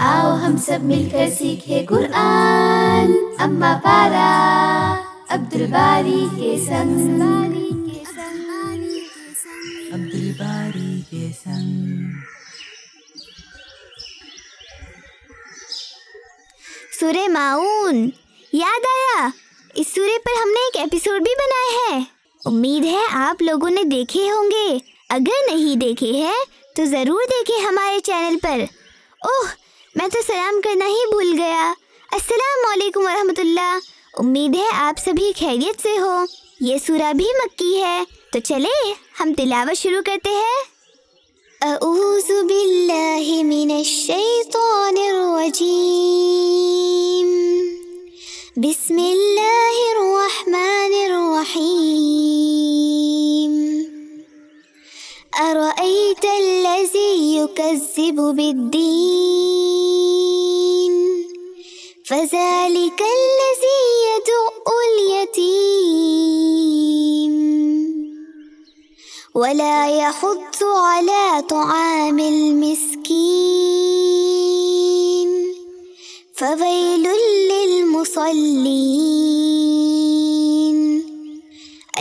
आओ हम सब मिलकर सीखे कुरान। अम्मा पारा अब्दुल बारी के संग। अब्दुल बारी के संग। सूरे माऊन याद आया, इस सूरे पर हमने एक एपिसोड भी बनाया है। उम्मीद है आप लोगों ने देखे होंगे। अगर नहीं देखे हैं तो ज़रूर देखें हमारे चैनल पर। ओह, मैं तो सलाम करना ही भूल गया। अस्सलाम वालेकुम वरहमतुल्लाह। उम्मीद है आप सभी खैरियत से हो। ये सूरा भी मक्की है, तो चले हम तिलावत शुरू करते हैं। अऊज़ु बिल्लाहि मिनश शैतानिर रजीम। बिस्मिल्लाहिर रहमानिर रहीम। अरअयतल्लज़ी युकज़्ज़िबु बिद्दीन फ़ज़ालिकल्लज़ी यदु'उल यतीम वला यहुद्दु अला तुआमिल मिस्कीन फ़वैलुल लिलमुसल्लीन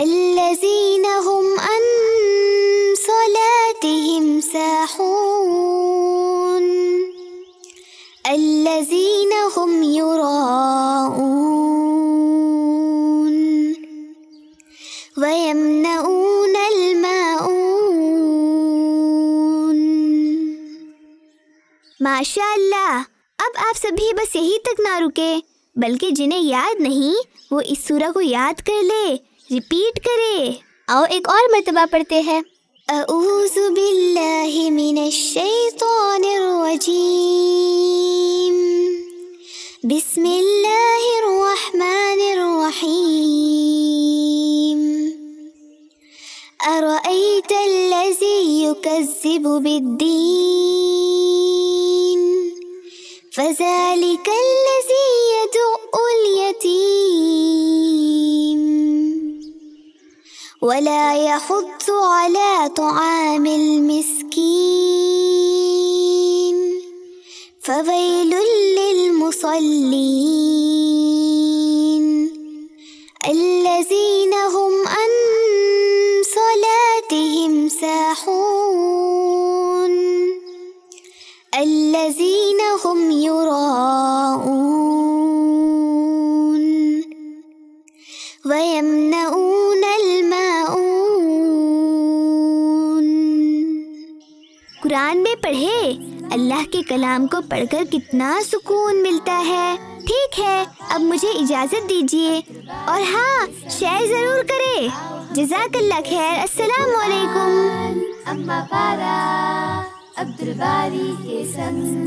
अल्लज़ीना हुम अन सलातिहिम साहून अल्लज़ीना हुम युराऊन वयमनऊनल माऊन। माशाअल्लाह। अब आप सभी बस यही तक ना रुके, बल्कि जिन्हें याद नहीं वो इस सूरा को याद कर ले, रिपीट करे। आओ एक और मर्तबा पढ़ते हैं। अऊज़ु बिल्लाहि मिनश शैतानिर रजीम। बिस्मिल्लाहिर रहमानिर रहीम। अरअयतल्लज़ी युकज़्ज़िबु बिद्दीन फ़ज़ालिकल्लज़ी यदु'उल यतीम वला यहुद्दु अला तुआमिल मिस्कीन फ़वैलुल लिलमुसल्लीन अल्लज़ीना हुम अन सलातिहिम साहून अल्लज़ीना हुम युराऊन वयमनऊनल माऊन। कुरान में पढ़े, अल्लाह के कलाम को पढ़कर कितना सुकून मिलता है। ठीक है, अब मुझे इजाज़त दीजिए, और हाँ, शेयर ज़रूर करें। जज़ाकल्लाह खैर। अस्सलाम वालेकुम। अम्मा पारा अब्दुल बारी के संग।